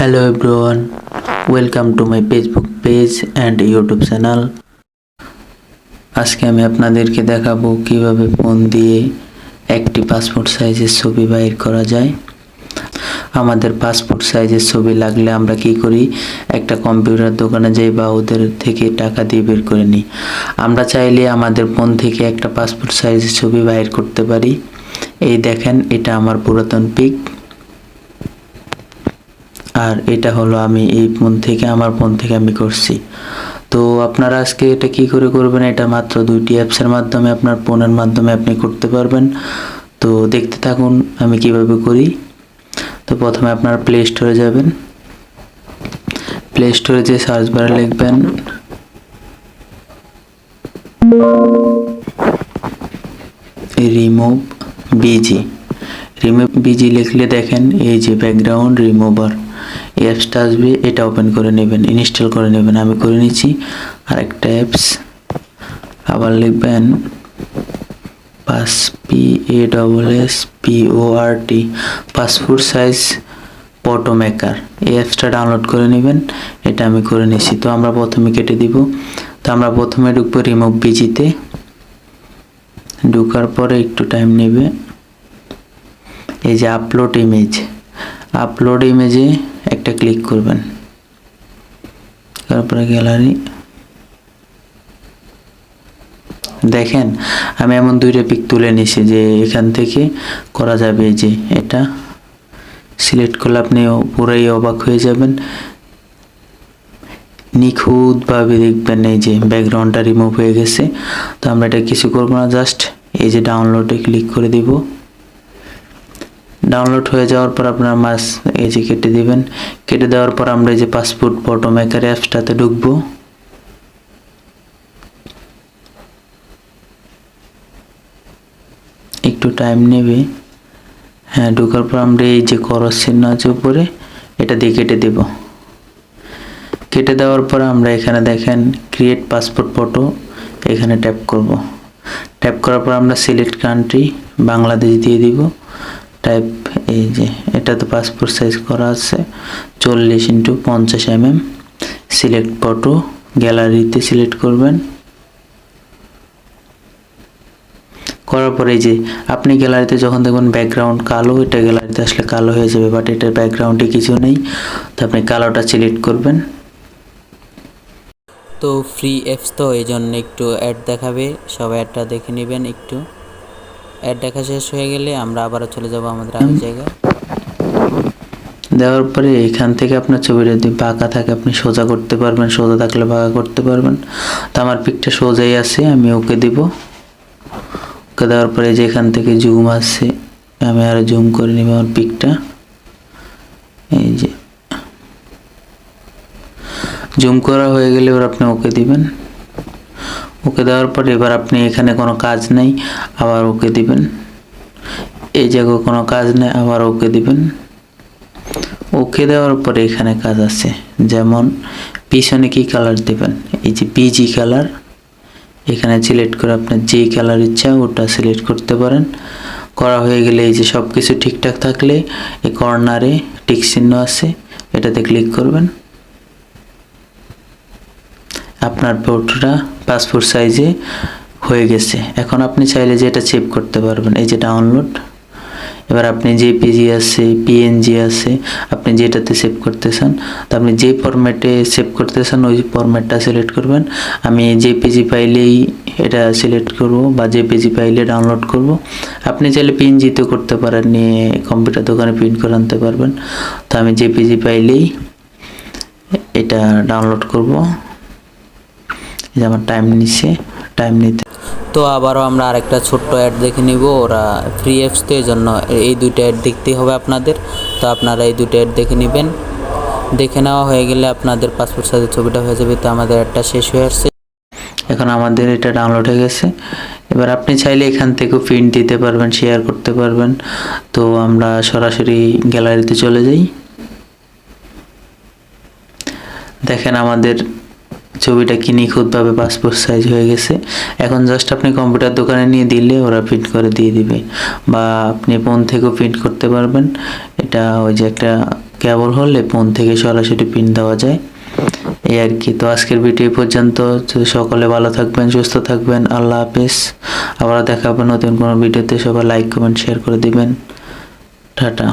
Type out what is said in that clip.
Hello everyone, welcome to my Facebook page and YouTube channel. আজকে আমি আপনাদেরকে দেখাবো কিভাবে ফোন দিয়ে একটি পাসপোর্ট সাইজের ছবি বাইর করা যায়। আমাদের পাসপোর্ট সাইজের ছবি লাগলে আমরা কি করি, একটা কম্পিউটার দোকানে যাই বা ওদের থেকে টাকা দিয়ে বের করে নিই। আমরা চাইলে আমাদের ফোন থেকে একটা পাসপোর্ট সাইজের ছবি বাইর করতে পারি। এই দেখেন, এটা আমার পুরাতন পিক, আর এটা হলো আমি এই আমার ফোন থেকে আমি করছি। তো আপনারা আজকে এটা কি করে করবেন, এটা মাত্র দুইটি অ্যাপসের মাধ্যমে আপনার ফোনের মাধ্যমে আপনি করতে পারবেন। তো দেখতে থাকুন আমি কিভাবে করি। তো প্রথমে আপনারা প্লে স্টোরে যাবেন, প্লে স্টোরে যে সার্চ বারে লিখবেন রিমুভ বিজি লিখলে দেখেন এই যে ব্যাকগ্রাউন্ড রিমুভার এই অ্যাপসটা আসবে, এটা ওপেন করে নেবেন, ইনস্টল করে নেবেন। আমি করে নিচ্ছি। আর একটা অ্যাপস আবার লিখবেন পাসপোর্ট সাইজ ফটো মেকার, এই অ্যাপসটা ডাউনলোড করে নেবেন। এটা আমি করে নিচ্ছি। তো আমরা প্রথমে কেটে দিব। তো আমরা প্রথমে ঢুকবো রিমুভ বিজিতে। ঢুকার পরে একটু টাইম নেবে। এই যে আপলোড ইমেজে একটা ক্লিক করবেন, তারপরে গ্যালারি। দেখেন আমি এমন দুইটা পিক তুলে নিছি যে এখান থেকে করা যাবে। যে এটা সিলেক্ট করলে আপনি পুরাই অবাক হয়ে যাবেন, নিখুঁতভাবে দেখবেন এই যে ব্যাকগ্রাউন্ডটা রিমুভ হয়ে গেছে। তো আমরা এটা কিছু করবো না, জাস্ট এই যে ডাউনলোডে ক্লিক করে দিব। ডাউনলোড হয়ে যাওয়ার পর আপনার এই যে কেটে দিবেন। কেটে দেওয়ার পর আমরা এই যে পাসপোর্ট ফটো মেকার অ্যাপসটাতে ঢুকবো। একটু টাইম নেবে। হ্যাঁ, ঢোকার পর আমরা এই যে ক্রস চিহ্ন আছে উপরে, এটা দিয়ে কেটে দেব। কেটে দেওয়ার পর আমরা এখানে দেখেন ক্রিয়েট পাসপোর্ট ফটো, এখানে ট্যাপ করব। ট্যাপ করার পর আমরা সিলেক্ট কান্ট্রি বাংলাদেশ দিয়ে দিব। টাইপ এই যে এটা তো পাসপোর্ট সাইজ করা আছে 40x50 mm। সিলেক্ট ফটো, গ্যালারিতে সিলেক্ট করবেন। করার পরে যে আপনি গ্যালারিতে যখন দেখবেন ব্যাকগ্রাউন্ড কালো, এটা গ্যালারিতে আসলে কালো হয়ে যাবে, বাট এটার ব্যাকগ্রাউন্ডে কিছু নেই। তো আপনি কালোটা সিলেক্ট করবেন। তো ফ্রি অ্যাপস তো এই জন্য একটু অ্যাড দেখাবে, সব অ্যাডটা দেখে নেবেন। একটু অ্যাড দেখা শেষ হয়ে গেলে আমরা আবারও চলে যাব আমাদের আগের জায়গায়। দেওয়ার পরে এখান থেকে আপনার ছবিটা যদি বাঁকা থাকে আপনি সোজা করতে পারবেন, সোজা থাকলে বাঁকা করতে পারবেন। তো আমার পিকটা সোজাই আছে, আমি ওকে দিব। ওকে দেওয়ার পরে যে এখান থেকে জুম আছে, আমি আরো জুম করে নিব আমার পিকটা। এই যে জুম করা হয়ে গেলে এবার আপনি ওকে দিবেন। ওকে দেওয়ার পরে এবার আপনি এখানে কোনো কাজ নেই, আবার ওকে দিবেন। এই জায়গায় কোনো কাজ নেই, আবার ওকে দিবেন। ওকে দেওয়ার পরে এখানে কাজ আছে, যেমন পিছনে কি কালার দিবেন, এই যে বিজি কালার, এখানে সিলেক্ট করে আপনার যে কালার ইচ্ছা ওটা সিলেক্ট করতে পারেন। করা হয়ে গেলে এই যে সব কিছু ঠিকঠাক থাকলে এই কর্নারে টিক চিহ্ন আছে, এটাতে ক্লিক করবেন। আপনার ফটোটা পাসপোর্ট সাইজে হয়ে গেছে। এখন আপনি চাইলে যে এটা সেভ করতে পারবেন, এই যে ডাউনলোড। এবার আপনি জেপিজি আছে, পিএনজি আছে, আপনি যেটাতে সেভ করতে চান, তো আপনি যে ফরম্যাটে সেভ করতে চান ওই ফরম্যাটটা সিলেক্ট করবেন। আমি জেপিজি ফাইলেই এটা সিলেক্ট করব, বা জেপিজি ফাইলে ডাউনলোড করব। আপনি চাইলে পিএনজিতেও করতে পারেন, নিয়ে কম্পিউটার দোকানে প্রিন্ট করে আনতে পারবেন। তো আমি জেপিজি ফাইলেই এটা ডাউনলোড করব। এই যে আমার টাইম নিতে। তো আবারও আমরা আরেকটা ছোট্ট অ্যাড দেখে নিব। ওরা ফ্রি অ্যাপস তো এই জন্য এই দুইটা অ্যাড দেখতেই হবে আপনাদের। তো আপনারা এই দুটো অ্যাড দেখে নেবেন। দেখে নেওয়া হয়ে গেলে আপনাদের পাসপোর্ট সাইজের ছবিটা হয়ে যাবে। তো আমাদের অ্যাডটা শেষ হয়ে আসছে, এখন আমাদের এটা ডাউনলোড হয়ে গেছে। এবার আপনি চাইলে এখান থেকে প্রিন্ট দিতে পারবেন, শেয়ার করতে পারবেন। তো আমরা সরাসরি গ্যালারিতে চলে যাই। দেখেন আমাদের ছবিটা কি নিখুঁতভাবে পাসপোর্ট সাইজ হয়ে গেছে। এখন জাস্ট আপনি কম্পিউটার দোকানে নিয়ে দিলে ওরা প্রিন্ট করে দিয়ে দিবে, বা আপনি ফোন থেকেও প্রিন্ট করতে পারবেন। এটা ওই যে একটা কেবল হলে ফোন থেকে সরাসরি পিন দেওয়া যায়, এই আর কি। তো আজকের ভিডিও পর্যন্ত। সকলে ভালো থাকবেন, সুস্থ থাকবেন। আল্লাহ হাফেজ। আবার দেখা হবে নতুন কোনো ভিডিওতে। সবাই লাইক কমেন্ট শেয়ার করে দিবেন। টাটা।